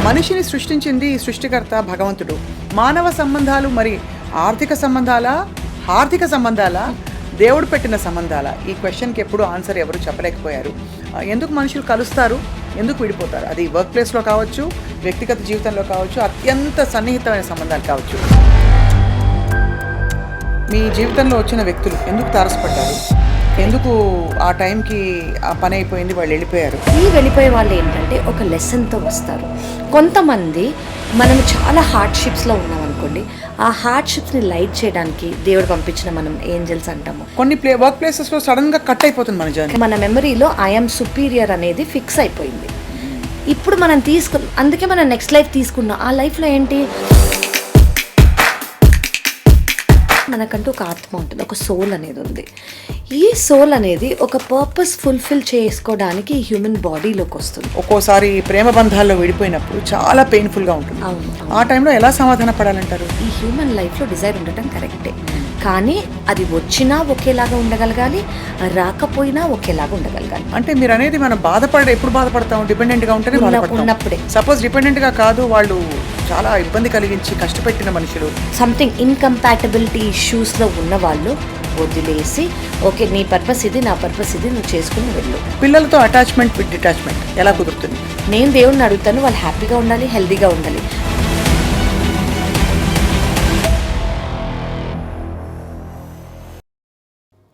మనిషిని సృష్టించింది సృష్టికర్త భగవంతుడు. మానవ సంబంధాలు మరి ఆర్థిక సంబంధాలా, హార్దిక సంబంధాలా, దేవుడు పెట్టిన సంబంధాలా? ఈ క్వశ్చన్కి ఎప్పుడు ఆన్సర్ ఎవరు చెప్పలేకపోయారు. ఎందుకు మనుషులు కలుస్తారు, ఎందుకు విడిపోతారు? అది వర్క్ ప్లేస్లో కావచ్చు, వ్యక్తిగత జీవితంలో కావచ్చు, అత్యంత సన్నిహితమైన సంబంధాలు కావచ్చు. మీ జీవితంలో వచ్చిన వ్యక్తులు ఎందుకు తారసపడ్డారు, ఎందుకు ఆ టైంకి ఆ పని అయిపోయింది, వాళ్ళు వెళ్ళిపోయారు? ఈ వెళ్ళిపోయే వాళ్ళు ఏంటంటే ఒక లెసన్తో వస్తారు. కొంతమంది మనం చాలా హార్డ్షిప్స్లో ఉన్నాం అనుకోండి, ఆ హార్డ్షిప్స్ని లైట్ చేయడానికి దేవుడు పంపించిన మనం ఏంజల్స్ అంటాము. కొన్ని వర్క్ ప్లేసెస్లో సడన్గా కట్ అయిపోతుంది మన జర్నీ. మన మెమరీలో ఐఎమ్ సుపీరియర్ అనేది ఫిక్స్ అయిపోయింది. ఇప్పుడు మనం అందుకే మనం నెక్స్ట్ లైఫ్ తీసుకున్నాం. ఆ లైఫ్లో ఏంటి, మనకంటూ ఒక ఆత్మ ఉంటుంది, ఒక సోల్ అనేది ఉంది. ఈ సోల్ అనేది ఒక పర్పస్ ఫుల్ఫిల్ చేసుకోవడానికి ఈ హ్యూమన్ బాడీలోకి వస్తుంది. ఒక్కోసారి ప్రేమ బంధాల్లో విడిపోయినప్పుడు చాలా పెయిన్ఫుల్గా ఉంటుంది. అవును. ఆ టైంలో ఎలా సమాధాన పడాలంటారు? ఈ హ్యూమన్ లైఫ్లో డిజైర్ ఉండటం కరెక్టే, కానీ అది వచ్చినా ఒకేలాగా ఉండగలగాలి, రాకపోయినా ఒకేలాగా ఉండగలగాలి. అంటే మీరు అనేది మనం ఎప్పుడు బాధపడతాం? డిపెండెంట్గా ఉంటేనే బాధపడతాం. ఉన్నప్పుడే. సపోజ్ డిపెండెంట్గా కాదు, వాళ్ళు చాలా ఇబ్బంది కలిగించి కష్టపెట్టిన మనుషులు, సంథింగ్ ఇన్కంపాటబిలిటీ ఇష్యూస్లో ఉన్న వాళ్ళు వదిలేసి, ఓకే నీ పర్పస్ ఇది, నా పర్పస్ ఇది, నువ్వు చేసుకుని వెళ్ళు. పిల్లలతో అటాచ్మెంట్ విత్ డిటాచ్మెంట్ ఎలా కుదురుతుంది? నేను దేవుడిని అడుగుతాను, వాళ్ళు హ్యాపీగా ఉండాలి, హెల్తీగా ఉండాలి.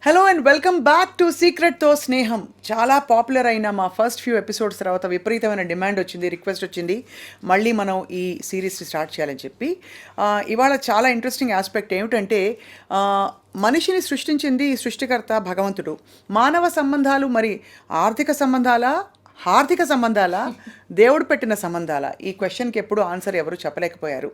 Hello and welcome back to సీక్రెట్తో స్నేహం. చాలా పాపులర్ అయిన మా ఫస్ట్ ఫ్యూ ఎపిసోడ్స్ తర్వాత విపరీతమైన డిమాండ్ వచ్చింది, రిక్వెస్ట్ వచ్చింది, మళ్ళీ మనం ఈ సిరీస్ స్టార్ట్ చేయాలని చెప్పి. ఇవాళ చాలా ఇంట్రెస్టింగ్ ఆస్పెక్ట్ ఏమిటంటే, మనిషిని సృష్టించింది సృష్టికర్త భగవంతుడు. మానవ సంబంధాలు మరి ఆర్థిక సంబంధాలా, హార్దిక సంబంధాలా, దేవుడు పెట్టిన సంబంధాలా? ఈ క్వశ్చన్కి ఎప్పుడు ఆన్సర్ ఎవరు చెప్పలేకపోయారు.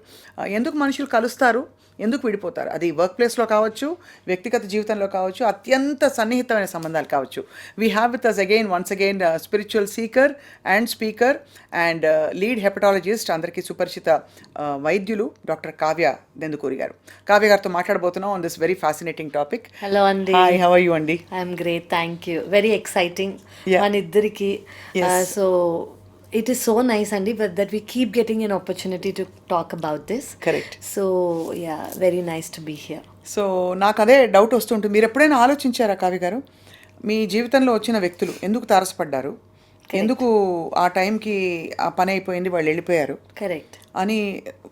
ఎందుకు మనుషులు కలుస్తారు, ఎందుకు విడిపోతారు? అది వర్క్ ప్లేస్లో కావచ్చు, వ్యక్తిగత జీవితంలో కావచ్చు, అత్యంత సన్నిహితమైన సంబంధాలు కావచ్చు. We have with us once again spiritual seeker and speaker and lead hepatologist, అందరికీ సుపరిచిత వైద్యులు డాక్టర్ కావ్య దెందుకూరి గారు. కావ్య గారితో మాట్లాడబోతున్నాం on this very fascinating topic. Hello అండి. హాయ్, హౌ ఆర్ యు అండి? I'm great, thank you. Very exciting మన ఇద్దరికి. So it is so nice andi that we keep getting an opportunity to talk about this. Correct. So yeah, very nice to be here. So నాకు అదే doubt వస్తుంటుంది. మీరు ఎప్పుడైనా ఆలోచించారా కావ్య గారు, మీ జీవితంలో వచ్చిన వ్యక్తులు ఎందుకు తారసపడ్డారు, ఎందుకు ఆ టైంకి ఆ పని అయిపోయింది, వాళ్ళు వెళ్ళిపోయారు కరెక్ట్ అని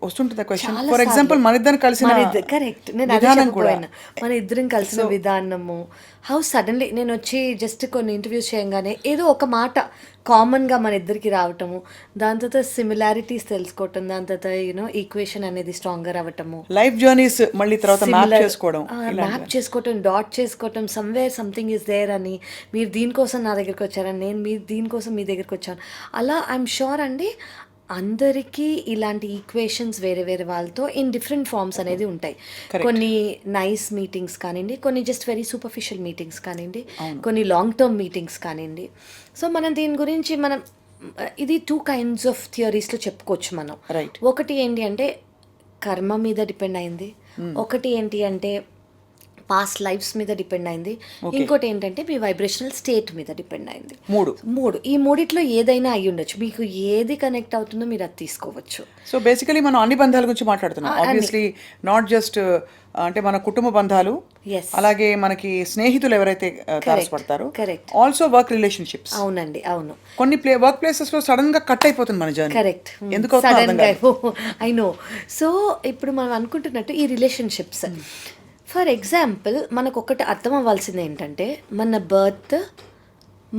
వస్తుంటుంది క్వశ్చన్. ఫర్ ఎగ్జాంపుల్ మన ఇద్దరం కలిసిన కరెక్ట్, నేను అదే చెప్పబోయాను. మన ఇద్దరం కలిసిన విధానము, హౌ సడన్లీ నేను వచ్చి జస్ట్ కొన్ని ఇంటర్వ్యూస్ చేయగానే ఏదో ఒక మాట కామన్గా మన ఇద్దరికి రావటము, దాని తర్వాత సిమిలారిటీస్ తెలుసుకోవటం, దాని తర్వాత యూనో ఈక్వేషన్ అనేది స్ట్రాంగర్ అవ్వటము, లైఫ్ జర్నీస్ మళ్ళీ తర్వాత మ్యాప్ చేసుకోవటం, డాట్ చేసుకోవటం, సమ్వేర్ సంథింగ్ ఇస్ దేర్ అని, మీరు దీనికోసం నా దగ్గరికి వచ్చారని, నేను మీరు దీనికోసం మీ దగ్గరికి వచ్చాను. అలా ఐఎమ్ షూర్ అండి అందరికీ ఇలాంటి ఈక్వేషన్స్ వేరే వేరే వాళ్ళతో ఇన్ డిఫరెంట్ ఫార్మ్స్ అనేది ఉంటాయి. కొన్ని నైస్ మీటింగ్స్ కానివ్వండి, కొన్ని జస్ట్ వెరీ సూపర్ఫిషియల్ మీటింగ్స్ కానివ్వండి, కొన్ని లాంగ్ టర్మ్ మీటింగ్స్ కానివ్వండి. సో మనం దీని గురించి ఇది 2 kinds ఆఫ్ థియరీస్లో చెప్పుకోవచ్చు మనం. ఒకటి ఏంటి అంటే కర్మ మీద డిపెండ్ అయింది, ఒకటి ఏంటి అంటే పాస్ట్ లైఫ్స్ మీద డిపెండ్ అయింది, ఇంకోటి ఏంటంటే మీ వైబ్రేషనల్ స్టేట్ మీద డిపెండ్ అయింది. మూడు ఈ మూడిట్లో ఏదైనా అయ్యి ఉండొచ్చు, మీకు ఏది కనెక్ట్ అవుతుందో మీరు అది తీసుకోవచ్చు. సో బేసికలీ మనం అన్ని బంధాల గురించి మాట్లాడుతున్నాం. ఆబ్వియస్లీ నాట్ జస్ట్ అంటే మన కుటుంబ బంధాలు, అలాగే మనకి స్నేహితులు ఎవరైతే తారసపడతారో, ఆల్సో వర్క్ రిలేషన్షిప్స్. అవునండి, అవును. కొన్ని వర్క్ ప్లేసెస్ లో సడన్ గా కట్ అయిపోతుంది మన జర్నీ. కరెక్ట్, ఎందుకు ఐ నో. సో ఇప్పుడు మనం అనుకుంటున్నట్టు ఈ రిలేషన్షిప్స్, ఫర్ ఎగ్జాంపుల్ మనకు ఒకటి అర్థం అవ్వాల్సింది ఏంటంటే, మన బర్త్,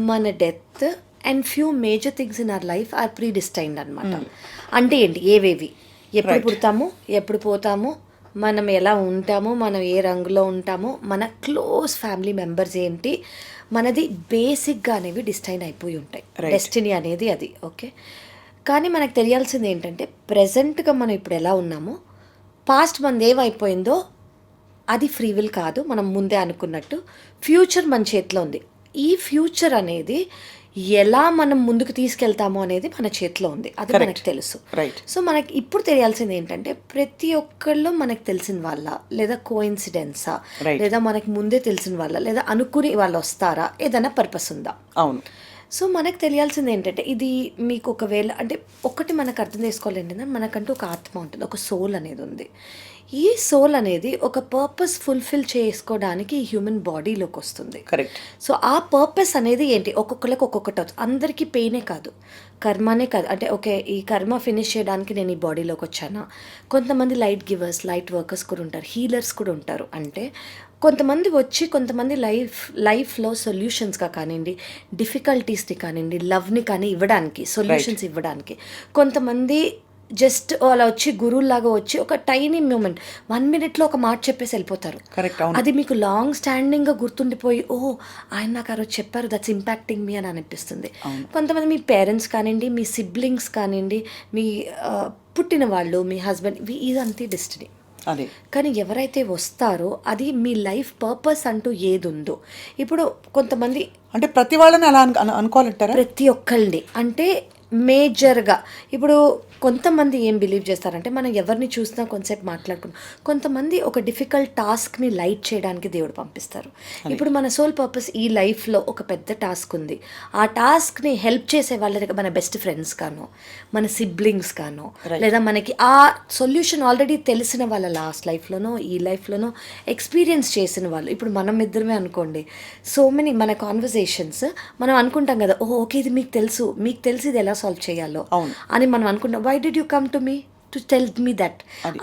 మన death and few major things in our life are predestined అనమాట. అంటే ఏంటి, ఏవేవి, ఎప్పుడు పుడతాము, ఎప్పుడు పోతాము, మనం ఎలా ఉంటాము, మనం ఏ రంగులో ఉంటాము, మన క్లోజ్ ఫ్యామిలీ మెంబర్స్ ఏంటి, మనది బేసిక్గా అనేవి డిస్టైన్ అయిపోయి ఉంటాయి. డెస్టినీ అనేది అది. ఓకే, కానీ మనకు తెలియాల్సింది ఏంటంటే ప్రజెంట్గా మనం ఇప్పుడు ఎలా ఉన్నామో, పాస్ట్ మనది ఏమైపోయిందో అది ఫ్రీ విల్ కాదు, మనం ముందే అనుకున్నట్టు. ఫ్యూచర్ మన చేతిలో ఉంది. ఈ ఫ్యూచర్ అనేది ఎలా మనం ముందుకు తీసుకెళ్తామో అనేది మన చేతిలో ఉంది, అది మనకు తెలుసు. సో మనకి ఇప్పుడు తెలియాల్సింది ఏంటంటే, ప్రతి ఒక్కళ్ళు మనకు తెలిసిన వాళ్ళ, లేదా కోఇన్సిడెన్సా, లేదా మనకి ముందే తెలిసిన వాళ్ళ, లేదా అనుకుని వాళ్ళు వస్తారా, ఏదైనా పర్పస్ ఉందా? అవును. సో మనకు తెలియాల్సింది ఏంటంటే ఇది మీకు ఒకవేళ అంటే ఒకటి మనకు అర్థం చేసుకోవాలి ఏంటంటే మనకంటూ ఒక ఆత్మ ఉంటుంది, ఒక సోల్ అనేది ఉంది. ఈ సోల్ అనేది ఒక పర్పస్ ఫుల్ఫిల్ చేసుకోవడానికి ఈ హ్యూమన్ బాడీలోకి వస్తుంది. కరెక్ట్. సో ఆ పర్పస్ అనేది ఏంటి, ఒక్కొక్కరికి ఒక్కొక్కటి అవుతుంది. అందరికీ పెయినే కాదు, కర్మనే కాదు. అంటే ఓకే ఈ కర్మ ఫినిష్ చేయడానికి నేను ఈ బాడీలోకి వచ్చానా. కొంతమంది లైట్ గివర్స్, లైట్ వర్కర్స్ కూడా ఉంటారు, హీలర్స్ కూడా ఉంటారు. అంటే కొంతమంది వచ్చి కొంతమంది లైఫ్లో సొల్యూషన్స్గా కానివ్వండి, డిఫికల్టీస్ని కానివ్వండి, లవ్ని కానీ ఇవ్వడానికి, సొల్యూషన్స్ ఇవ్వడానికి. కొంతమంది జస్ట్ అలా వచ్చి గురువులాగా వచ్చి ఒక టైనీ మూమెంట్ 1 minute ఒక మాట చెప్పేసి వెళ్ళిపోతారు. కరెక్ట్. అది మీకు లాంగ్ స్టాండింగ్గా గుర్తుండిపోయి ఆయన నాకు ఆ రోజు చెప్పారు, దట్స్ ఇంపాక్టింగ్ మీ అని అనిపిస్తుంది. కొంతమంది మీ పేరెంట్స్ కానివ్వండి, మీ సిబ్లింగ్స్ కానివ్వండి, మీ పుట్టిన వాళ్ళు, మీ హస్బెండ్, ఇదంతా డెస్టినీ. అదే. కానీ ఎవరైతే వస్తారో అది మీ లైఫ్ పర్పస్ అంటూ ఏది ఉందో. ఇప్పుడు కొంతమంది అంటే ప్రతి వాళ్ళని అలా అనుకోవాలంటారా? ప్రతి ఒక్కళ్ళని అంటే మేజర్గా ఇప్పుడు కొంతమంది ఏం బిలీవ్ చేస్తారంటే మనం ఎవరిని చూసినా కొంతసేపు మాట్లాడుకున్నాం. కొంతమంది ఒక డిఫికల్ట్ టాస్క్ని లైట్ చేయడానికి దేవుడు పంపిస్తారు. ఇప్పుడు మన సోల్ పర్పస్ ఈ లైఫ్లో ఒక పెద్ద టాస్క్ ఉంది. ఆ టాస్క్ని హెల్ప్ చేసే వాళ్ళ మన బెస్ట్ ఫ్రెండ్స్ కానో, మన సిబ్లింగ్స్ కానో, లేదా మనకి ఆ సొల్యూషన్ ఆల్రెడీ తెలిసిన వాళ్ళ లాస్ట్ లైఫ్లోనో ఈ లైఫ్లోనో ఎక్స్పీరియన్స్ చేసిన వాళ్ళు. ఇప్పుడు మనం ఇద్దరమే అనుకోండి, సో మెనీ మన కాన్వర్జేషన్స్ మనం అనుకుంటాం కదా, ఓకే ఇది మీకు తెలుసు ఇది ఎలా సాల్వ్ చేయాలో అని మనం అనుకుంటాం. Why did you come to me to tell me that?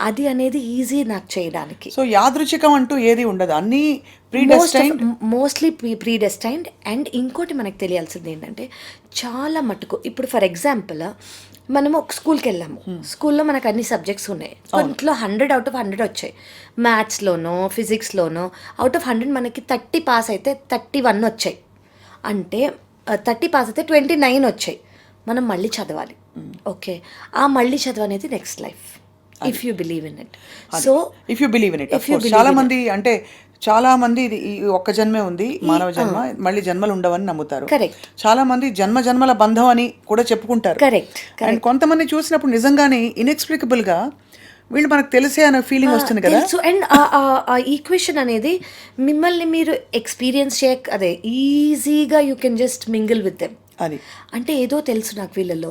అది అనేది ఈజీ నాకు చేయడానికి. సో యాదృచ్ఛికం అంటూ ఏది ఉండదు, అన్నీ మోస్ట్లీ ప్రీడెస్టైన్డ్. అండ్ ఇంకోటి మనకు తెలియాల్సింది ఏంటంటే చాలా మటుకు ఇప్పుడు ఫర్ ఎగ్జాంపుల్ మనము ఒక స్కూల్కి వెళ్ళాము, స్కూల్లో మనకు అన్ని సబ్జెక్ట్స్ ఉన్నాయి. కొంట్లో 100 out of 100 వచ్చాయి. మ్యాథ్స్లోనో ఫిజిక్స్లోనో అవుట్ ఆఫ్ 100 మనకి 30 పాస్ అయితే 31 వచ్చాయి. అంటే 30 పాస్ అయితే 29 వచ్చాయి. మనం మళ్ళీ చదవాలి. ఓకే, ఆ మళ్ళీ చదువు అనేది next life if you believe in it. So if you believe in it. చాలా మంది అంటే చాలా మంది ఇది ఈ ఒక్క జన్మే ఉంది, మానవ జన్మ, మళ్ళీ జన్మలు ఉండవని నమ్ముతారు. కరెక్ట్. చాలా మంది జన్మల బంధం అని కూడా చెప్పుకుంటారు. కరెక్ట్. అండ్ కొంతమంది చూసినప్పుడు నిజంగానే ఇన్ఎక్స్ప్లికబుల్ గా వీళ్ళు మనకు తెలిసే అనే ఫీలింగ్ వస్తుంది కదా. అండ్ ఆ ఈక్వేషన్ అనేది మిమ్మల్ని మీరు ఎక్స్పీరియన్స్ అదే ఈజీగా you can just mingle with them. అది అంటే ఏదో తెలుసు నాకు వీళ్ళలో,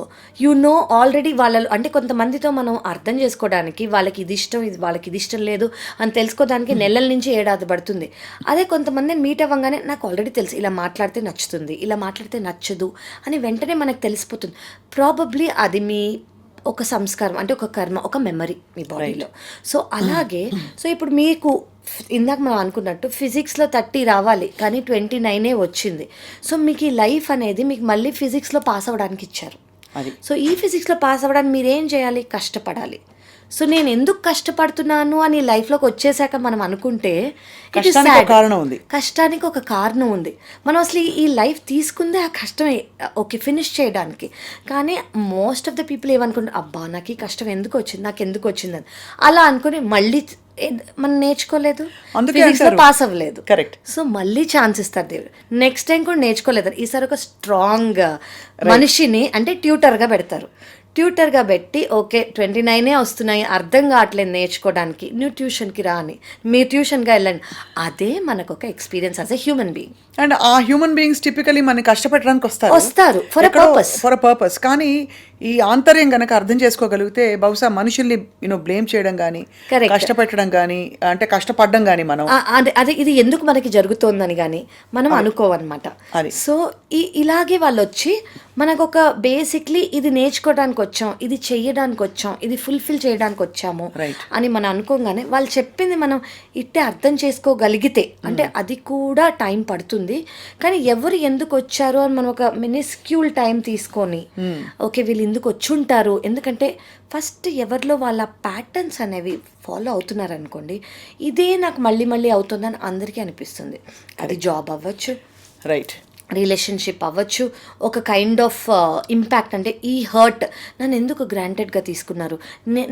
ఆల్రెడీ వాళ్ళలో. అంటే కొంతమందితో మనం అర్థం చేసుకోవడానికి వాళ్ళకి ఇది ఇష్టం, వాళ్ళకి ఇది ఇష్టం లేదు అని తెలుసుకోవడానికి నెలల నుంచి ఏడాది పడుతుంది. అదే కొంతమందిని మీట్ అవ్వగానే నాకు ఆల్రెడీ తెలుసు, ఇలా మాట్లాడితే నచ్చుతుంది, ఇలా మాట్లాడితే నచ్చదు అని వెంటనే మనకు తెలిసిపోతుంది. ప్రాబబ్లీ అది మీ ఒక సంస్కారం, అంటే ఒక కర్మ, ఒక మెమరీ మీ బాడీలో. సో అలాగే సో ఇప్పుడు మీకు ఇందాక మనం అనుకున్నట్టు ఫిజిక్స్లో 30 రావాలి కానీ 29 వచ్చింది. సో మీకు ఈ లైఫ్ అనేది మీకు మళ్ళీ ఫిజిక్స్లో పాస్ అవ్వడానికి ఇచ్చారు. సో ఈ ఫిజిక్స్లో పాస్ అవ్వడానికి మీరేం చేయాలి, కష్టపడాలి. సో నేను ఎందుకు కష్టపడుతున్నాను అని లైఫ్లోకి వచ్చేసాక మనం అనుకుంటే కష్టానికి ఒక కారణం ఉంది. మనం అసలు ఈ లైఫ్ తీసుకుందే ఆ కష్టమే ఓకే ఫినిష్ చేయడానికి. కానీ మోస్ట్ ఆఫ్ ద పీపుల్ ఏమనుకుంటారు, అబ్బా నాకు ఈ కష్టం ఎందుకు వచ్చింది, నాకు ఎందుకు వచ్చిందని అలా అనుకుని మళ్ళీ మనం నేర్చుకోలేదు, ఫిజిక్స్లో పాస్ అవ్వలేదు. కరెక్ట్. సో మళ్ళీ ఛాన్స్ ఇస్తారు దేవుడు. నెక్స్ట్ టైం కూడా నేర్చుకోలేదు, ఈసారి ఒక స్ట్రాంగ్ మనిషిని అంటే ట్యూటర్గా పెడతారు. ట్యూటర్గా పెట్టి ఓకే 29 వస్తున్నాయి, అర్థం కావట్లేదు నేర్చుకోవడానికి, నువ్వు ట్యూషన్కి రాని, మీరు ట్యూషన్గా వెళ్ళండి. అదే మనకు ఒక experience as a human being. And ఆ హ్యూమన్ బీయింగ్స్ టిపికలీ మనకి కష్టపెట్టడానికి వస్తారు ఫర్ అ పర్పస్. కానీ ఈ ఆంతర్యం కనుక అర్థం చేసుకోగలిగితే బహుశా మనుషుల్ని బ్లేమ్ చేయడం కానీ, కష్టపెట్టడం కానీ, అంటే కష్టపడడం కానీ మనం అదే ఇది ఎందుకు మనకి జరుగుతోందని కానీ మనం అనుకోవన్నమాట. సో ఇలాగే వాళ్ళు వచ్చి మనకు ఒక బేసిక్లీ ఇది నేర్చుకోవడానికి వచ్చాం, ఇది చేయడానికి వచ్చాం, ఇది ఫుల్ఫిల్ చేయడానికి వచ్చాము అని మనం అనుకోగానే వాళ్ళు చెప్పింది మనం ఇట్టే అర్థం చేసుకోగలిగితే, అంటే అది కూడా టైం పడుతుంది. కానీ ఎవరు ఎందుకు వచ్చారు అని మనం ఒక మినిస్క్యూల్ టైం తీసుకొని ఓకే వీళ్ళు ఎందుకు వచ్చుంటారు, ఎందుకంటే ఫస్ట్ ఎవరిలో వాళ్ళ ప్యాటర్న్స్ అనేవి ఫాలో అవుతున్నారు అనుకోండి, ఇదే నాకు మళ్ళీ మళ్ళీ అవుతుందని అందరికీ అనిపిస్తుంది. అది జాబ్ అవ్వచ్చు, రైట్, రిలేషన్షిప్ అవ్వచ్చు, ఒక కైండ్ ఆఫ్ ఇంపాక్ట్. అంటే ఈ హర్ట్ నన్ను ఎందుకు గ్రాంటెడ్గా తీసుకున్నారు,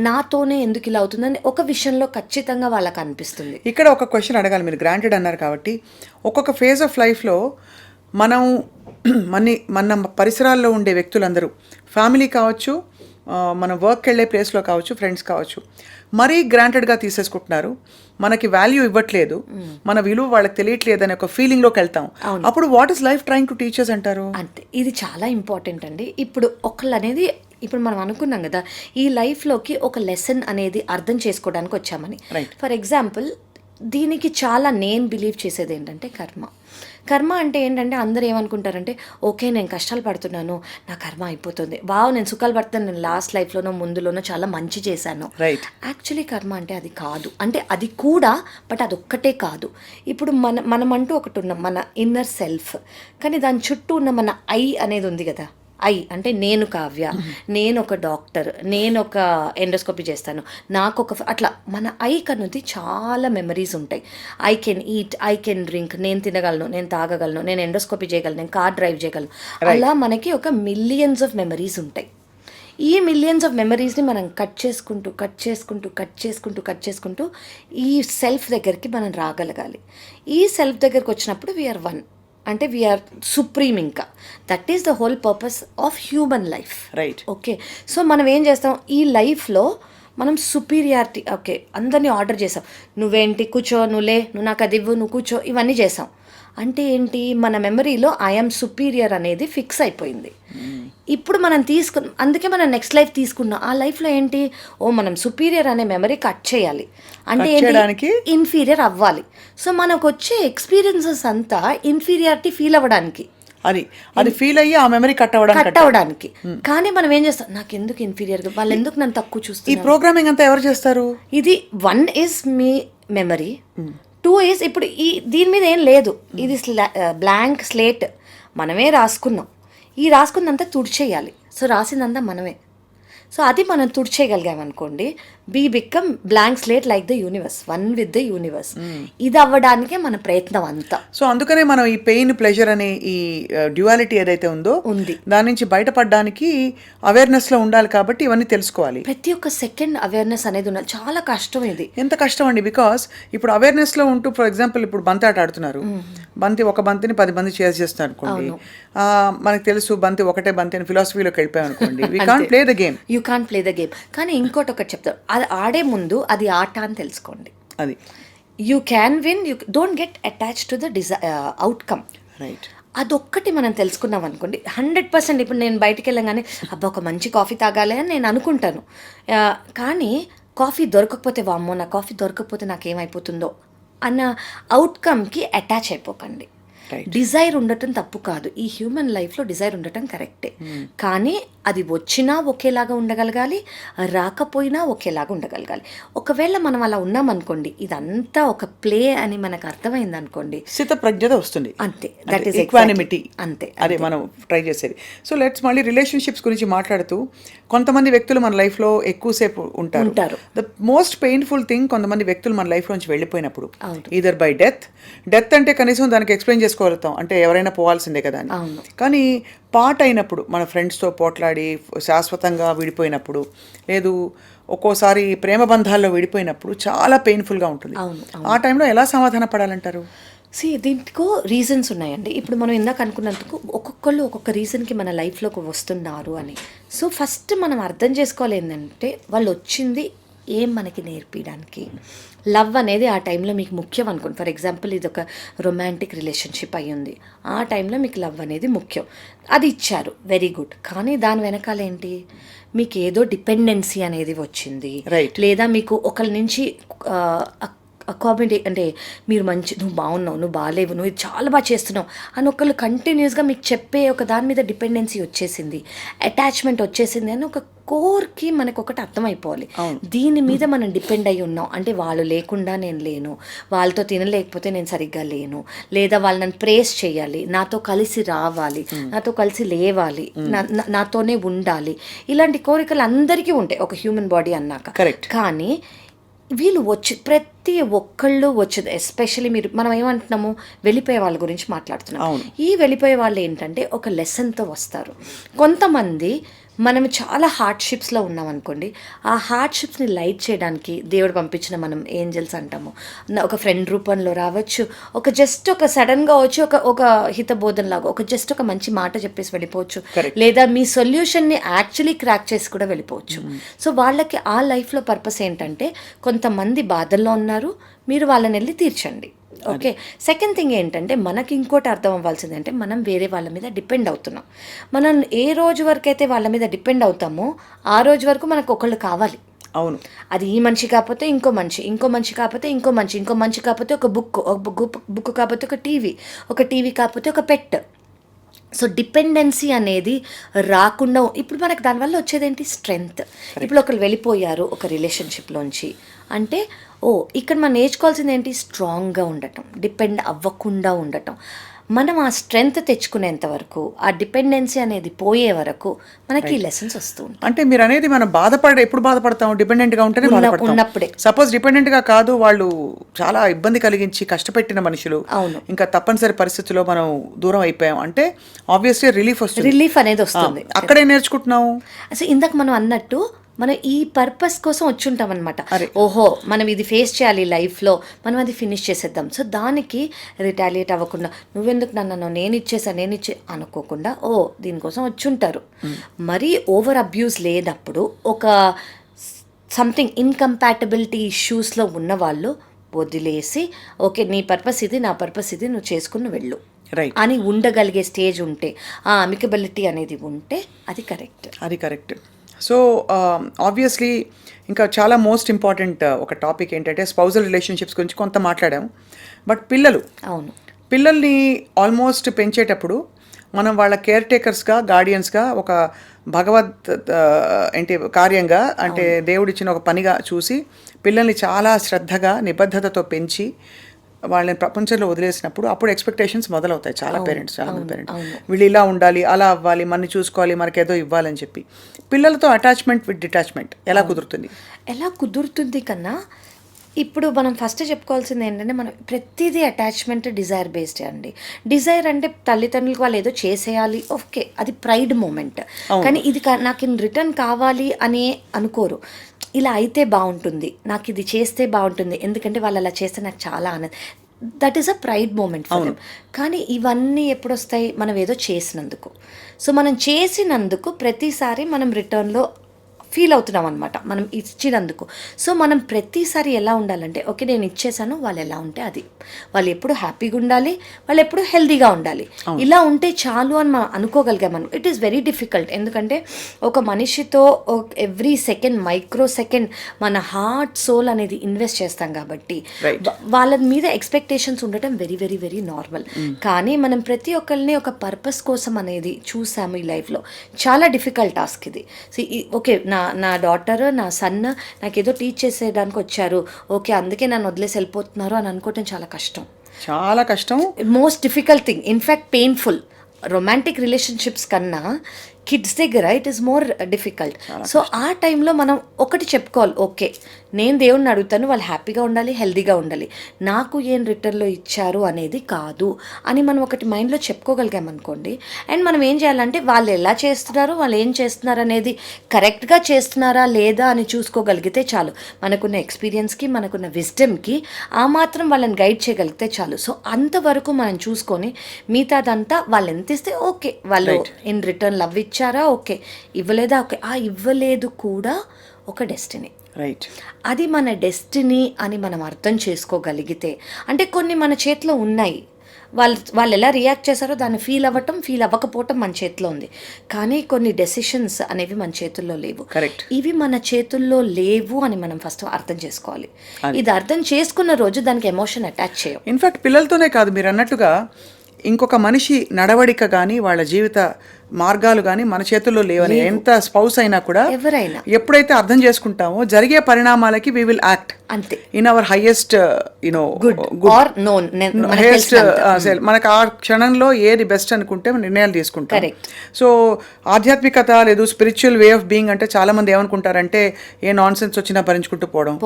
నాతోనే ఎందుకు ఇలా అవుతుందని ఒక విషయంలో ఖచ్చితంగా వాళ్ళకి అనిపిస్తుంది. ఇక్కడ ఒక క్వశ్చన్ అడగాలి, మీరు గ్రాంటెడ్ అన్నారు కాబట్టి. ఒక్కొక్క ఫేజ్ ఆఫ్ లైఫ్లో మనం మన పరిసరాల్లో ఉండే వ్యక్తులందరూ, ఫ్యామిలీ కావచ్చు, మన వర్క్కి వెళ్ళే ప్లేస్లో కావచ్చు, ఫ్రెండ్స్ కావచ్చు, మరీ గ్రాంటెడ్గా తీసేసుకుంటున్నారు, మనకి వాల్యూ ఇవ్వట్లేదు, మన విలువ వాళ్ళకి తెలియట్లేదు అనే ఒక ఫీలింగ్లోకి వెళ్తాం. అప్పుడు what is life trying to teachers అంటారు? అంతే, ఇది చాలా ఇంపార్టెంట్ అండి. ఇప్పుడు ఒకళ్ళు అనేది ఇప్పుడు మనం అనుకున్నాం కదా, ఈ లైఫ్లోకి ఒక లెసన్ అనేది అర్థం చేసుకోవడానికి వచ్చామని. ఫర్ ఎగ్జాంపుల్, దీనికి చాలా నేను బిలీవ్ చేసేది ఏంటంటే కర్మ అంటే ఏంటంటే అందరూ ఏమనుకుంటారంటే, ఓకే నేను కష్టాలు పడుతున్నాను, నా కర్మ అయిపోతుంది, నేను సుఖాలు పడుతున్నాను, నేను లాస్ట్ లైఫ్లోనో ముందులోనో చాలా మంచి చేశాను. యాక్చువల్లీ కర్మ అంటే అది కాదు. అంటే అది కూడా, బట్ అదొక్కటే కాదు. ఇప్పుడు మనమంటూ ఒకటి ఉన్నాం, మన ఇన్నర్ సెల్ఫ్, కానీ దాని చుట్టూ ఉన్న మన ఐ అనేది ఉంది కదా. అంటే నేను కావ్య, నేను ఒక డాక్టర్, నేను ఒక ఎండోస్కోపీ చేస్తాను, నాకు ఒక అట్లా మన ఐ కనుది చాలా మెమరీస్ ఉంటాయి. I can eat, I can drink, నేను తినగలను, నేను తాగగలను, నేను ఎండోస్కోపీ చేయగలను, నేను కార్ డ్రైవ్ చేయగలను. అలా మనకి ఒక మిలియన్స్ ఆఫ్ మెమరీస్ ఉంటాయి. ఈ మిలియన్స్ ఆఫ్ మెమరీస్ని మనం కట్ చేసుకుంటూ ఈ సెల్ఫ్ దగ్గరికి మనం రాగలగాలి. ఈ సెల్ఫ్ దగ్గరికి వచ్చినప్పుడు వీఆర్ వన్, అంటే వీఆర్ సుప్రీం. ఇంకా that is the whole purpose of human life. Okay, so మనం ఏం చేస్తాం ఈ లైఫ్లో, మనం సుపీరియారిటీ, ఓకే అందరినీ ఆర్డర్ చేసాం, నువ్వేంటి కూర్చో, నువ్వు నాకు అది ఇవ్వు, నువ్వు కూర్చో, ఇవన్నీ చేసాం. అంటే ఏంటి, మన మెమరీలో ఐఎమ్ సుపీరియర్ అనేది ఫిక్స్ అయిపోయింది. ఇప్పుడు మనం అందుకే మనం నెక్స్ట్ లైఫ్ తీసుకున్నాం. ఆ లైఫ్లో ఏంటి, మనం సుపీరియర్ అనే మెమరీ కట్ చేయాలి, అంటే ఏంటి, ఇన్ఫీరియర్ అవ్వాలి. సో మనకు వచ్చే ఎక్స్పీరియన్సెస్ అంతా ఇన్ఫీరియారిటీ ఫీల్ అవ్వడానికి, అది ఫీల్ అయ్యి ఆ మెమరీ కట్ అవ్వడానికి. కానీ మనం ఏం చేస్తాం, నాకు ఎందుకు ఇన్ఫీరియర్, వాళ్ళు ఎందుకు నన్ను తక్కువ చూస్తారు. ఈ ప్రోగ్రామింగ్ అంతా ఎవరు చేస్తారు? ఇది 1 ఈజ్ మీ మెమరీ, 2 ఈజ్ ఇప్పుడు దీని మీద ఏం లేదు, ఇది బ్లాంక్ స్లేట్, మనమే రాసుకున్నాం, ఈ రాసుకున్నంతా తుడిచేయాలి. సో రాసిందంతా మనమే. సో అది మనం తుడిచేయగలిగామనుకోండి, be become blank slate like the universe, one with the universe. ఇది అవ్వడానికే మన ప్రయత్నం అంతా. సో అందుకనే మనం ఈ పెయిన్, ప్లెజర్ అనే ఈ డ్యువాలిటీ ఏదైతే ఉందో దాని నుంచి బయటపడడానికి అవేర్నెస్లో ఉండాలి. కాబట్టి ఇవన్నీ తెలుసుకోవాలి. ప్రతి ఒక్క సెకండ్ అవేర్నెస్ అనేది ఉండాలి. చాలా కష్టం ఇది. ఎంత కష్టం అండి, బికాస్ ఇప్పుడు అవేర్నెస్లో ఉంటూ, ఫర్ ఎగ్జాంపుల్ ఇప్పుడు బంతి ఆట ఆడుతున్నారు, ఒక బంతిని 10 మంది చేస్తున్నారు అనుకోండి, మనకు తెలుసు బంతి ఒకటే బంతి అని ఫిలాసఫీలోకి వెళ్ళిపోయాం అనుకోండి, we can't play the game. You can't play the game. కానీ ఇంకోటి ఒకటి చెప్తారు, అది ఆడే ముందు అది ఆట అని తెలుసుకోండి. అది you can win, you don't get attach to the outcome. అదొక్కటి మనం తెలుసుకున్నాం అనుకోండి, 100%. ఇప్పుడు నేను బయటికి వెళ్ళగానే ఒక మంచి కాఫీ తాగాలి అని నేను అనుకుంటాను, కానీ కాఫీ దొరకకపోతే, వామ్మో నా కాఫీ దొరకకపోతే నాకేమైపోతుందో అన్న అవుట్కమ్కి అటాచ్ అయిపోకండి. డిజైర్ ఉండటం తప్పు కాదు, ఈ హ్యూమన్ లైఫ్లో డిజైర్ ఉండటం కరెక్టే, కానీ అది వచ్చినా ఒకేలాగా ఉండగలగాలి, రాకపోయినా ఒకేలాగా ఉండగలగాలి. ఒకవేళ మనం అలా ఉన్నామనుకోండి, ఇదంతా ఒక ప్లే అని మనకు అర్థమైంది అనుకోండి, స్థితప్రజ్ఞత వస్తుంది. అంతే, దట్ ఈస్ ఈక్వానిమిటీ. అంతే, అదే మనం ట్రై చేసేది. సో లెట్స్ మళ్ళీ రిలేషన్షిప్స్ గురించి మాట్లాడుతూ, కొంతమంది వ్యక్తులు మన లైఫ్లో ఎక్కువసేపు ఉంటారు. ద మోస్ట్ పెయిన్ఫుల్ థింగ్, కొంతమంది వ్యక్తులు మన లైఫ్లోంచి వెళ్ళిపోయినప్పుడు, ఈదర్ బై డెత్ అంటే కనీసం దానికి ఎక్స్ప్లెయిన్ చేసుకోగలుగుతాం, అంటే ఎవరైనా పోవాల్సిందే కదా అని. కానీ పార్ట్ అయినప్పుడు, మన ఫ్రెండ్స్తో పోట్లాడి శాశ్వతంగా విడిపోయినప్పుడు, లేదు ఒక్కోసారి ప్రేమ బంధాల్లో విడిపోయినప్పుడు చాలా పెయిన్ఫుల్గా ఉంటుంది. ఆ టైంలో ఎలా సమాధాన పడాలంటారు? దీంట్లో రీజన్స్ ఉన్నాయండి. ఇప్పుడు మనం ఇందాక అనుకున్నందుకు ఒక్కొక్కళ్ళు ఒక్కొక్క రీజన్కి మన లైఫ్లోకి వస్తున్నారు అని. సో ఫస్ట్ మనం అర్థం చేసుకోవాలి ఏంటంటే, వాళ్ళు వచ్చింది ఏం మనకి నేర్పించడానికి. లవ్ అనేది ఆ టైంలో మీకు ముఖ్యం అనుకోండి. ఫర్ ఎగ్జాంపుల్, ఇది ఒక రొమాంటిక్ రిలేషన్షిప్ అయ్యింది, ఆ టైంలో మీకు లవ్ అనేది ముఖ్యం, అది ఇచ్చారు, వెరీ గుడ్. కానీ దాని వెనకాల ఏంటి, మీకు ఏదో డిపెండెన్సీ అనేది వచ్చింది, లేదా మీకు ఒకరి నుంచి కామెంట్, అంటే మీరు నువ్వు బాగున్నావు, నువ్వు బాగాలేవు, నువ్వు ఇది చాలా బాగా చేస్తున్నావు అని ఒకళ్ళు కంటిన్యూస్గా మీకు చెప్పే ఒక దాని మీద డిపెండెన్సీ వచ్చేసింది, అటాచ్మెంట్ వచ్చేసింది అని ఒక కోర్కి మనకు ఒకటి అర్థమైపోవాలి. దీని మీద మనం డిపెండ్ అయి ఉన్నాం అంటే, వాళ్ళు లేకుండా నేను లేను, వాళ్ళతో తినలేకపోతే నేను సరిగ్గా లేను, లేదా వాళ్ళు నన్ను ప్రేస్ చేయాలి, నాతో కలిసి రావాలి, నాతో కలిసి లేవాలి, నాతోనే ఉండాలి, ఇలాంటి కోరికలు అందరికీ ఉంటాయి ఒక హ్యూమన్ బాడీ అన్నాక. కానీ వీళ్ళు ప్రతి ఒక్కళ్ళు వచ్చేది, ఎస్పెషల్లీ మనం ఏమంటున్నాము, వెళ్ళిపోయే వాళ్ళ గురించి మాట్లాడుతున్నాం. ఈ వెళ్ళిపోయే వాళ్ళు ఏంటంటే ఒక లెసన్తో వస్తారు. కొంతమంది మనం చాలా హార్డ్షిప్స్లో ఉన్నాం అనుకోండి, ఆ హార్డ్షిప్స్ని లైట్ చేయడానికి దేవుడు పంపించిన మనం ఏంజల్స్ అంటాము. ఒక ఫ్రెండ్ రూపంలో రావచ్చు, ఒక సడన్గా వచ్చి ఒక హితబోధనలాగా జస్ట్ ఒక మంచి మాట చెప్పేసి వెళ్ళిపోవచ్చు, లేదా మీ సొల్యూషన్ని యాక్చువల్లీ క్రాక్ చేసి కూడా వెళ్ళిపోవచ్చు. సో వాళ్ళకి ఆ లైఫ్లో పర్పస్ ఏంటంటే, కొంతమంది బాధల్లో ఉన్నారు, మీరు వాళ్ళని వెళ్ళి తీర్చండి. ఓకే, సెకండ్ థింగ్ ఏంటంటే, మనకి ఇంకోటి అర్థం అవ్వాల్సింది అంటే, మనం వేరే వాళ్ళ మీద డిపెండ్ అవుతున్నాం. మనం ఏ రోజు వరకు అయితే వాళ్ళ మీద డిపెండ్ అవుతామో ఆ రోజు వరకు మనకు ఒకళ్ళు కావాలి. అవును, అది ఈ మనిషి కాకపోతే ఇంకో మనిషి కాకపోతే ఇంకో మనిషి కాకపోతే ఒక బుక్ కాకపోతే ఒక టీవీ కాకపోతే ఒక పెట్. సో డిపెండెన్సీ అనేది రాకుండా, ఇప్పుడు మనకు దానివల్ల వచ్చేదేంటి, స్ట్రెంగ్త్. ఇప్పుడు ఒకరు వెళ్ళిపోయారు ఒక రిలేషన్షిప్లోంచి అంటే, ఇక్కడ మనం నేర్చుకోవాల్సింది ఏంటి, స్ట్రాంగ్గా ఉండటం, డిపెండ్ అవ్వకుండా ఉండటం. మనం ఆ స్ట్రెంగ్త్ తెచ్చుకునేంత వరకు, ఆ డిపెండెన్సీ అనేది పోయే వరకు మనకి ఈ లెసన్స్ వస్తూ ఉంటాయి. అంటే మీరు అనేది మనం ఎప్పుడు బాధపడతాం, డిపెండెంట్గా ఉంటేనే బాధపడతాం. ఉన్నప్పుడే. సపోజ్ డిపెండెంట్గా కాదు, వాళ్ళు చాలా ఇబ్బంది కలిగించి కష్టపెట్టిన మనుషులు, అవును, ఇంకా తప్పనిసరి పరిస్థితుల్లో మనం దూరం అయిపోయాం అంటే ఆబ్వియస్లీ రిలీఫ్ అనేది వస్తుంది. అక్కడే నేర్చుకుంటున్నాము. అసలు ఇందాక మనం అన్నట్టు, మనం ఈ పర్పస్ కోసం వచ్చుంటాం అనమాట. ఓహో, మనం ఇది ఫేస్ చేయాలి లైఫ్లో, మనం అది ఫినిష్ చేసేద్దాం. సో దానికి రిటాలియేట్ అవ్వకుండా, నువ్వెందుకు నన్ను నేను ఇచ్చే అనుకోకుండా, దీనికోసం వచ్చుంటారు. మరీ ఓవర్ అబ్యూస్ లేనప్పుడు, ఒక సంథింగ్ ఇన్కంపాటబిలిటీ ఇష్యూస్లో ఉన్నవాళ్ళు వదిలేసి, ఓకే నీ పర్పస్ ఇది, నా పర్పస్ ఇది, నువ్వు చేసుకుని వెళ్ళు అని ఉండగలిగే స్టేజ్ ఉంటే, ఆ అమికబిలిటీ అనేది ఉంటే అది కరెక్ట్. సో ఆబ్వియస్లీ ఇంకా చాలా మోస్ట్ ఇంపార్టెంట్ ఒక టాపిక్ ఏంటంటే, స్పౌజల్ రిలేషన్షిప్స్ గురించి కొంత మాట్లాడాము. బట్ పిల్లల్ని ఆల్మోస్ట్ పెంచేటప్పుడు మనం వాళ్ళ కేర్ టేకర్స్గా, గార్డియన్స్గా, ఒక భగవద్ కార్యంగా, అంటే దేవుడిచ్చిన ఒక పనిగా చూసి పిల్లల్ని చాలా శ్రద్ధగా, నిబద్ధతతో పెంచి వాళ్ళని ప్రపంచంలో వదిలేసినప్పుడు అప్పుడు ఎక్స్పెక్టేషన్స్ మొదలవుతాయి చాలా మంది పేరెంట్స్. వీళ్ళు ఇలా ఉండాలి, అలా అవ్వాలి, మనని చూసుకోవాలి, మనకేదో ఇవ్వాలని చెప్పి. పిల్లలతో అటాచ్మెంట్ విత్ డిటాచ్మెంట్ ఎలా కుదురుతుంది కన్నా, ఇప్పుడు మనం ఫస్ట్ చెప్పుకోవాల్సింది ఏంటంటే, మనం ప్రతిదీ అటాచ్మెంట్ డిజైర్ బేస్డ్ అండి. డిజైర్ అంటే తల్లిదండ్రులకు వాళ్ళు ఏదో చేసేయాలి, ఓకే అది ప్రైడ్ మూమెంట్. కానీ ఇది నాకు ఇన్ రిటర్న్ కావాలి అని అనుకోరు. ఇలా అయితే బాగుంటుంది, నాకు ఇది చేస్తే బాగుంటుంది, ఎందుకంటే వాళ్ళు అలా చేస్తే నాకు చాలా ఆనందం. That is a pride moment for them. కానీ ఇవన్నీ ఎప్పుడు వస్తాయి, మనం ఏదో చేసినందుకు. సో మనం చేసినందుకు ప్రతిసారి మనం రిటర్న్లో ఫీల్ అవుతున్నాం అనమాట, మనం ఇచ్చినందుకు. సో మనం ప్రతిసారి ఎలా ఉండాలంటే, ఓకే నేను ఇచ్చేసాను, వాళ్ళు ఎలా ఉంటే అది, వాళ్ళు ఎప్పుడు హ్యాపీగా ఉండాలి, వాళ్ళు ఎప్పుడు హెల్తీగా ఉండాలి, ఇలా ఉంటే చాలు అని మనం అనుకోగలిగాం. మనం ఇట్ ఈస్ వెరీ డిఫికల్ట్. ఎందుకంటే ఒక మనిషితో ఎవ్రీ సెకండ్, మైక్రో సెకండ్ మన హార్ట్ సోల్ అనేది ఇన్వెస్ట్ చేస్తాం కాబట్టి వాళ్ళ మీద ఎక్స్పెక్టేషన్స్ ఉండటం వెరీ వెరీ వెరీ నార్మల్. కానీ మనం ప్రతి ఒక్కరిని ఒక పర్పస్ కోసం అనేది చూసాము ఈ లైఫ్లో. చాలా డిఫికల్ట్ టాస్క్ ఇది. ఓకే నా డాటర్, నా సన్ నాకేదో టీచ్ చేసేయడానికి వచ్చారు, ఓకే అందుకే నన్ను వదిలేసి వెళ్ళిపోతున్నారు అని అనుకోవటం చాలా కష్టం. Most difficult thing, in fact painful. Romantic relationships కన్నా కిడ్స్ దగ్గర it is more difficult. So ఆ టైంలో మనం ఒకటి చెప్పుకోవాలి, ఓకే నేను దేవుణ్ణి అడుగుతాను, వాళ్ళు హ్యాపీగా ఉండాలి, హెల్తీగా ఉండాలి, నాకు ఏం రిటర్న్లో ఇచ్చారు అనేది కాదు అని మనం ఒకటి మైండ్లో చెప్పుకోగలిగామనుకోండి. అండ్ మనం ఏం చేయాలంటే, వాళ్ళు ఎలా చేస్తున్నారు, వాళ్ళు ఏం చేస్తున్నారు అనేది కరెక్ట్గా చేస్తున్నారా లేదా అని చూసుకోగలిగితే చాలు. మనకున్న ఎక్స్పీరియన్స్కి, మనకున్న విజ్డమ్కి ఆ మాత్రం వాళ్ళని గైడ్ చేయగలిగితే చాలు. సో అంతవరకు మనం చూసుకొని మిగతాదంతా వాళ్ళు ఎంత ఇస్తే ఓకే, వాళ్ళు ఇన్ రిటర్న్ లవ్ ఇచ్చారా, ఓకే ఇవ్వలేదా, ఓకే ఆ ఇవ్వలేదు కూడా ఒక డెస్టినీ. అది మన డెస్టినీ అని మనం అర్థం చేసుకోగలిగితే, అంటే కొన్ని మన చేతిలో ఉన్నాయి, వాళ్ళు ఎలా రియాక్ట్ చేశారో దాన్ని ఫీల్ అవ్వకపోవటం మన చేతిలో ఉంది. కానీ కొన్ని డెసిషన్స్ అనేవి మన చేతుల్లో లేవు. ఇవి మన చేతుల్లో లేవు అని మనం ఫస్ట్ అర్థం చేసుకోవాలి. ఇది అర్థం చేసుకున్న రోజు దానికి ఎమోషన్ అటాచ్ చేయం. ఇన్ఫాక్ట్ పిల్లలతోనే కాదు, మీరు అన్నట్టుగా ఇంకొక మనిషి నడవడిక కానీ, వాళ్ళ జీవిత మార్గాలు కానీ మన చేతుల్లో లేవని ఎంత స్పౌస్ అయినా కూడా, ఎవరైనా ఎప్పుడైతే అర్థం చేసుకుంటామో జరిగే పరిణామాలకి వి విల్ యాక్ట్ అంతే ఇన్ అవర్ హైయెస్ట్ మనకు ఆ క్షణంలో ఏది బెస్ట్ అనుకుంటే నిర్ణయాలు తీసుకుంటాం. సో ఆధ్యాత్మికత లేదు, స్పిరిచువల్ వే ఆఫ్ బీయింగ్ అంటే చాలా మంది ఏమనుకుంటారంటే, ఏ నాన్ సెన్స్ వచ్చినా భరించుకుంటూ పోవడం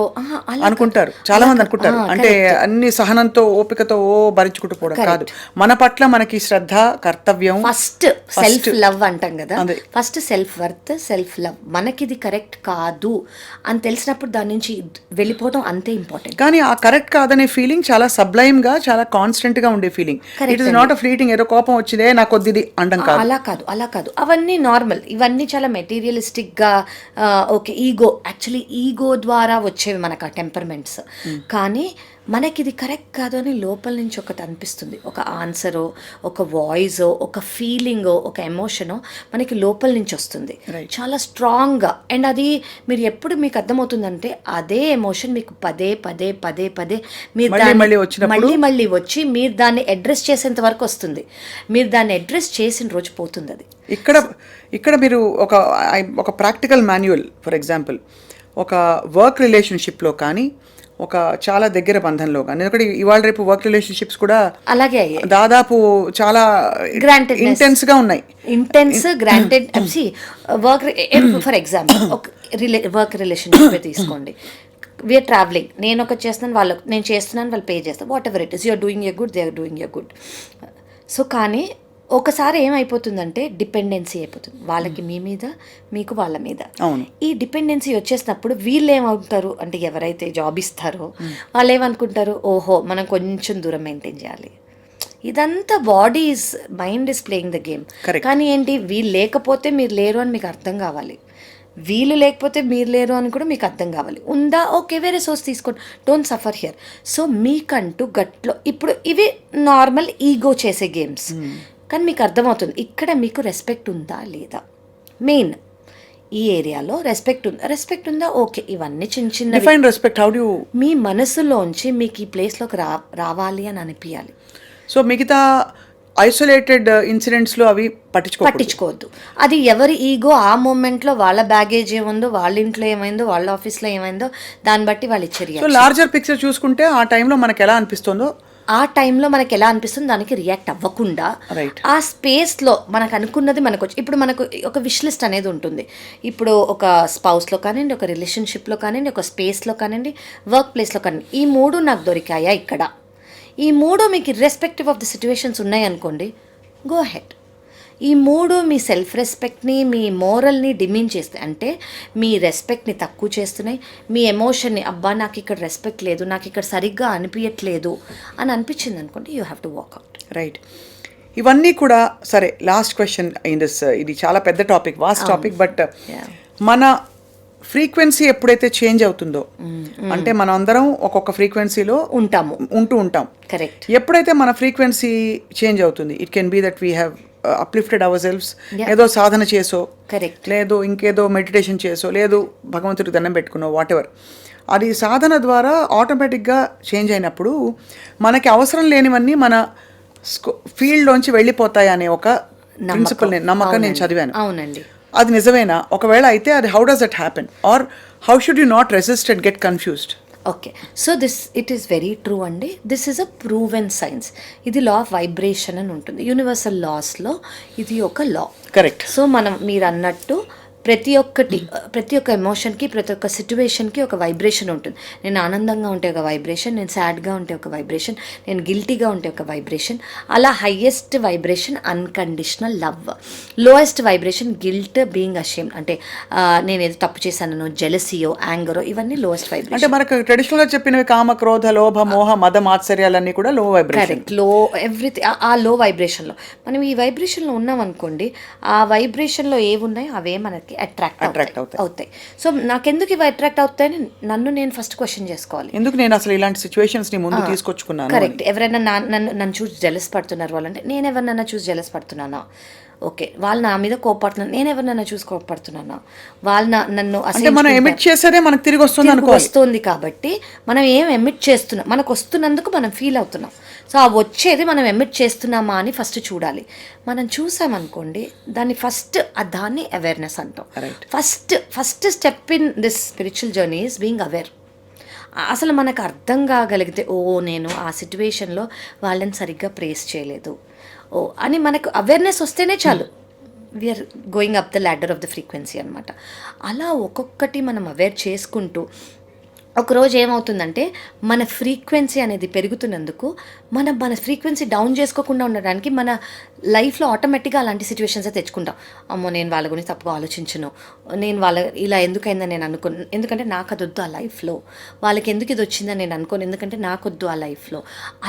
అనుకుంటారు, చాలా మంది అనుకుంటారు. అంటే అన్ని సహనంతో, ఓపికతో భరించుకుంటూ పోవడం కాదు. మన పట్ల మనకి శ్రద్ధ, కర్తవ్యం, ఫస్ట్ సెల్ఫ్ లవ్ అంటాం కదా, అదే. First self worth, self love. మనకి ఇది కరెక్ట్ కాదు అని తెలిసినప్పుడు దాని నుంచి వెళ్ళిపోవడం అంతే ఇంపార్టెంట్. కానీ ఆ కరెక్ట్ కాదనే ఫీలింగ్ చాలా సబ్లైమ్ గా, చాలా కాన్స్టెంట్ గా ఉండే feeling. It is not a fleeting, ఏదో కోపం వచ్చిందే నాకు వద్దిది అండం కాదు. అలా కాదు, అవన్నీ నార్మల్. ఇవన్నీ చాలా మెటీరియలిస్టిక్ గా, ఓకే, యాక్చువల్లీ ఈగో ద్వారా వచ్చేవి మనకు ఆ టెంపర్మెంట్స్. కానీ మనకి ఇది కరెక్ట్ కాదు అని లోపల నుంచి ఒకటి అనిపిస్తుంది, ఒక ఆన్సరో, ఒక వాయిసో, ఒక ఫీలింగో, ఒక ఎమోషనో మనకి లోపల నుంచి వస్తుంది చాలా స్ట్రాంగ్గా. అండ్ అది మీరు ఎప్పుడు మీకు అర్థమవుతుందంటే అదే ఎమోషన్ మీకు పదే పదే పదే పదే మీరు మళ్ళీ వచ్చి మీరు దాన్ని అడ్రస్ చేసేంత వరకు వస్తుంది. మీరు దాన్ని అడ్రస్ చేసిన రోజు పోతుంది అది. ఇక్కడ మీరు ఒక ప్రాక్టికల్ మాన్యువల్, ఫర్ ఎగ్జాంపుల్ ఒక వర్క్ రిలేషన్షిప్లో కానీ, ఒక చాలా దగ్గర బంధంలో కానీ, ఎందుకంటే ఇవాళ రేపు వర్క్ రిలేషన్షిప్స్ కూడా అలాగే దాదాపు చాలా ఇంటెన్స్ గా ఉన్నాయి. Granted work. ఫర్ ఎగ్జాంపుల్ ఒక వర్క్ రిలేషన్షిప్ తీసుకోండి. వీఆర్ ట్రావెలింగ్, నేను ఒకటి చేస్తున్నాను, నేను చేస్తున్నాను, వాళ్ళు పే చేస్తాను, whatever it is, you are doing a good, they are doing a good. So కానీ ఒకసారి ఏమైపోతుందంటే డిపెండెన్సీ అయిపోతుంది, వాళ్ళకి మీ మీద, మీకు వాళ్ళ మీద. ఈ డిపెండెన్సీ వచ్చేసినప్పుడు వీళ్ళు ఏమవుతారు అంటే, ఎవరైతే జాబ్ ఇస్తారో వాళ్ళు ఏమనుకుంటారు, ఓహో మనం కొంచెం దూరం మెయింటైన్ చేయాలి. ఇదంతా mind is playing the game. కానీ ఏంటి, వీళ్ళు లేకపోతే మీరు లేరు అని మీకు అర్థం కావాలి, వీళ్ళు లేకపోతే మీరు లేరు అని కూడా మీకు అర్థం కావాలి. ఉందా, ఓకే, వేరే సోర్స్ తీసుకోండి, డోంట్ సఫర్ హియర్. సో మీకంటూ గట్లో ఇప్పుడు ఇవి నార్మల్ ఈగో చేసే గేమ్స్. కానీ మీకు అర్థమవుతుంది ఇక్కడ మీకు రెస్పెక్ట్ ఉందా లేదా. మెయిన్ ఈ ఏరియాలో రెస్పెక్ట్ ఉందా, ఓకే, ఇవన్నీ చిన్న చిన్న రెస్పెక్ట్. హౌ డు మీ మనసులోంచి మీకు ఈ ప్లేస్లోకి రావాలి అని అనిపించాలి. సో మిగతా ఐసోలేటెడ్ ఇన్సిడెంట్స్లో అవి పట్టించుకోవద్దు. అది ఎవరి ఈగో ఆ మూమెంట్లో, వాళ్ళ బ్యాగేజ్ ఏముందో, వాళ్ళ ఇంట్లో ఏమైందో, వాళ్ళ ఆఫీస్లో ఏమైందో, దాన్ని బట్టి వాళ్ళు ఇచ్చారు. సో లార్జర్ పిక్చర్ చూసుకుంటే ఆ టైంలో మనకు ఎలా అనిపిస్తుందో, ఆ టైంలో మనకి ఎలా అనిపిస్తుంది దానికి రియాక్ట్ అవ్వకుండా ఆ స్పేస్లో మనకు అనుకున్నది మనకు ఇప్పుడు మనకు ఒక విష్ లిస్ట్ అనేది ఉంటుంది. ఇప్పుడు ఒక స్పౌస్లో కానివ్వండి, ఒక రిలేషన్షిప్లో కానివ్వండి, ఒక స్పేస్లో కానివ్వండి, వర్క్ ప్లేస్లో కానివ్వండి, ఈ 3 నాకు దొరికాయా ఇక్కడ, ఈ 3 మీకు ఇర్రెస్పెక్టివ్ ఆఫ్ ది సిచ్యువేషన్స్ ఉన్నాయి అనుకోండి, గో హెడ్. ఈ 3 మీ సెల్ఫ్ రెస్పెక్ట్ని, మీ మోరల్ని డిమీన్ చేస్తాయి. అంటే మీ రెస్పెక్ట్ని తక్కువ చేస్తున్నాయి, మీ ఎమోషన్ని, అబ్బా నాకు ఇక్కడ రెస్పెక్ట్ లేదు, నాకు ఇక్కడ సరిగ్గా అనిపించట్లేదు అని అనిపించింది అనుకోండి, you have to walk out. Right. ఇవన్నీ కూడా సరే. లాస్ట్ క్వశ్చన్ ఇన్ దిస్, ఇది చాలా పెద్ద టాపిక్, వాస్ట్ టాపిక్. బట్ మన ఫ్రీక్వెన్సీ ఎప్పుడైతే చేంజ్ అవుతుందో, అంటే మనం అందరం ఒక్కొక్క ఫ్రీక్వెన్సీలో ఉంటాం. కరెక్ట్. ఎప్పుడైతే మన ఫ్రీక్వెన్సీ చేంజ్ అవుతుంది, it can be that we have uplifted ourselves, ఏదో సాధన చేసో, లేదు ఇంకేదో మెడిటేషన్ చేసో, లేదు భగవంతుడికి దండం పెట్టుకున్నో, వాట్ ఎవర్, అది సాధన ద్వారా ఆటోమేటిక్గా చేంజ్ అయినప్పుడు మనకి అవసరం లేనివన్నీ మన ఫీల్డ్లోంచి వెళ్ళిపోతాయి అనే ఒక ప్రిన్సిపల్, నమ్మకం నేను చదివాను. అవునండి. అది నిజమేనా? ఒకవేళ అయితే అది how does that happen, or how should you not resist and get confused? Okay, so it is very true అండి. This is a proven science. ఇది లా ఆఫ్ వైబ్రేషన్ అని ఉంటుంది. యూనివర్సల్ లాస్లో ఇది ఒక లా. కరెక్ట్. సో మీరు అన్నట్టు ప్రతి ఒక్క ఎమోషన్కి, ప్రతి ఒక్క సిచ్యువేషన్కి ఒక వైబ్రేషన్ ఉంటుంది. నేను ఆనందంగా ఉంటే ఒక వైబ్రేషన్, నేను సాడ్గా ఉంటే ఒక వైబ్రేషన్, నేను గిల్టీగా ఉంటే ఒక వైబ్రేషన్. అలా highest vibration unconditional love, lowest vibration guilt, being ashamed, అంటే నేను ఏదో తప్పు చేశానో, జెలసీయో, యాంగరో, ఇవన్నీ లోయెస్ట్ వైబ్రేషన్. అంటే మనకు ట్రెడిషనల్గా చెప్పినవి కామ, క్రోధ, లోభ, మోహ, మద, మాత్సర్యాలన్నీ కూడా లో వైబ్రేషన్. కరెక్ట్. ఎవ్రీథింగ్ ఆ లో వైబ్రేషన్లో మనం ఈ వైబ్రేషన్లో ఉన్నాం అనుకోండి, ఆ వైబ్రేషన్లో ఏమున్నాయో అవే మనకి అట్రాక్ట్ అవుతాయి. సో నాకెందుకు ఇవి అట్రాక్ట్ అవుతాయని నన్ను నేను ఫస్ట్ క్వశ్చన్ చేసుకోవాలి. ఎందుకు నేను అసలు ఇలాంటి సిచ్యువేషన్స్ ని ముందు తీసుకొచ్చుకున్నాను? కరెక్ట్. ఎవరైనా నన్ను చూసి జెలస్ పడుతున్నారు వాళ్ళంటే, నేను ఎవరినైనా చూసి జెలస్ పడుతున్నానా? ఓకే, వాళ్ళు నా మీద కోపడుతున్నారు, నేను ఎవరినైనా చూసి కోపడుతున్నానా? వాళ్ళు నన్ను మనం ఎమిట్ చేసేదే మనకు తిరిగి వస్తుంది కాబట్టి మనం ఏం ఎమిట్ చేస్తున్నాం, మనకు వస్తున్నందుకు మనం ఫీల్ అవుతున్నాం. సో ఆ వచ్చేది మనం ఎమిట్ చేస్తున్నామా అని ఫస్ట్ చూడాలి. మనం చూసామనుకోండి, దాన్ని అవేర్నెస్ అంటాం. First step in this spiritual journey is being aware. అసలు మనకు అర్థం కాగలిగితే, ఓ నేను ఆ సిచ్యువేషన్లో వాళ్ళని సరిగ్గా ప్రేస్ చేయలేదు అని మనకు అవేర్నెస్ వస్తేనే చాలు, we are going up the ladder of the frequency అనమాట. అలా ఒక్కొక్కటి మనం అవేర్ చేసుకుంటూ ఒకరోజు ఏమవుతుందంటే, మన ఫ్రీక్వెన్సీ అనేది పెరుగుతున్నందుకు మన ఫ్రీక్వెన్సీ డౌన్ చేసుకోకుండా ఉండడానికి మన లైఫ్లో ఆటోమేటిక్గా అలాంటి సిచ్యువేషన్స్ తెచ్చుకుంటాం. అమ్మో నేను వాళ్ళ గురించి తప్పుగా ఆలోచించను, నేను వాళ్ళ ఇలా ఎందుకైందని నేను అనుకోను, ఎందుకంటే నాకు అది వద్దు ఆ లైఫ్లో, వాళ్ళకి ఎందుకు ఇది వచ్చిందని నేను అనుకోను, ఎందుకంటే నాకు వద్దు ఆ లైఫ్లో.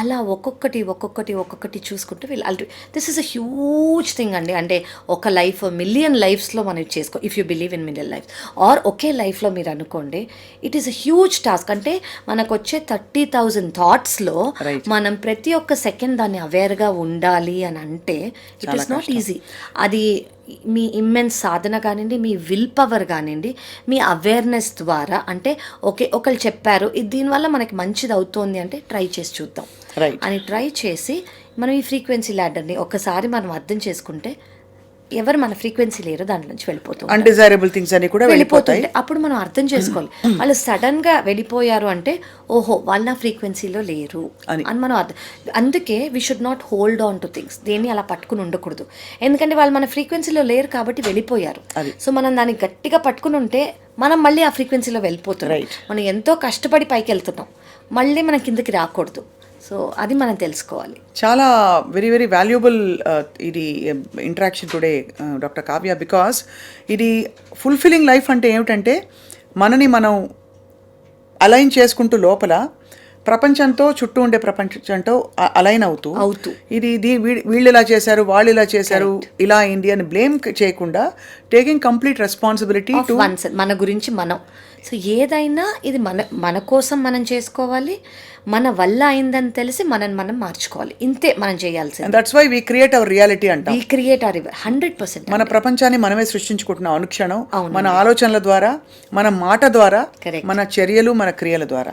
అలా ఒక్కొక్కటి చూసుకుంటూ వీళ్ళు this is a huge thing అండి. అంటే ఒక లైఫ్ మిలియన్ లైఫ్స్లో మనం చేసుకో, if you believe in million life or ఒకే లైఫ్లో మీరు అనుకోండి, it is a huge task. అంటే మనకు వచ్చే 30,000 థాట్స్లో మనం ప్రతి ఒక్క సెకండ్ దాన్ని అవేర్గా ఉండాలి అని అంటే ఇట్ ఈస్ నాట్ ఈజీ. అది మీ ఇమ్మెన్స్ సాధన కానివ్వండి, మీ విల్ పవర్ కానివ్వండి, మీ అవేర్నెస్ ద్వారా. అంటే ఓకే ఒకళ్ళు చెప్పారు ఇది దీనివల్ల మనకి మంచిది అవుతోంది అంటే ట్రై చేసి చూద్దాం అని ట్రై చేసి మనం ఈ ఫ్రీక్వెన్సీ ల్యాడర్ని ఒకసారి మనం అర్థం చేసుకుంటే ఎవరు మన ఫ్రీక్వెన్సీ లేరో దాంట్లో నుంచి వెళ్ళిపోతుంది, అన్డిజైరబుల్ థింగ్స్ అని కూడా వెళ్ళిపోతాయి. అప్పుడు మనం అర్థం చేసుకోవాలి వాళ్ళు సడన్గా వెళ్ళిపోయారు అంటే ఓహో వాళ్ళు నా ఫ్రీక్వెన్సీలో లేరు అని మనం అర్థం. అందుకే we should not hold on to things, దేన్ని అలా పట్టుకుని ఉండకూడదు. ఎందుకంటే వాళ్ళు మన ఫ్రీక్వెన్సీలో లేరు కాబట్టి వెళ్ళిపోయారు. సో మనం దాన్ని గట్టిగా పట్టుకుని ఉంటే మనం మళ్ళీ ఆ ఫ్రీక్వెన్సీలో వెళ్ళిపోతున్నాం. మనం ఎంతో కష్టపడి పైకి వెళ్తున్నాం, మళ్ళీ మనం కిందకి రాకూడదు. సో అది మనం తెలుసుకోవాలి. చాలా వెరీ వెరీ వాల్యుబుల్ ఇది interaction today doctor Kavya, because ఇది ఫుల్ఫిల్లింగ్ లైఫ్ అంటే ఏమిటంటే మనని మనం అలైన్ చేసుకుంటూ లోపల ప్రపంచంతో చుట్టూ ఉండే ప్రపంచంతో అలైన్ అవుతూ ఇది వీళ్ళు ఇలా చేశారు వాళ్ళు ఇలా చేశారు ఇలా అయింది అని బ్లేమ్ చేయకుండా టేకింగ్ కంప్లీట్ రెస్పాన్సిబిలిటీ టు మన గురించి మనం. సో ఏదైనా ఇది మన కోసం మనం చేసుకోవాలి, మన వల్ల అయిందని తెలిసి మనం మార్చుకోవాలి. ఇంతే మనం చేయాల్సింది. That's why we create our reality అంటాం. We create our 100%. మన ప్రపంచాన్ని మనమే సృష్టించుకుంటున్నాం అనుక్షణం, మన ఆలోచనల ద్వారా, మన మాట ద్వారా, మన చర్యలు, మన క్రియల ద్వారా.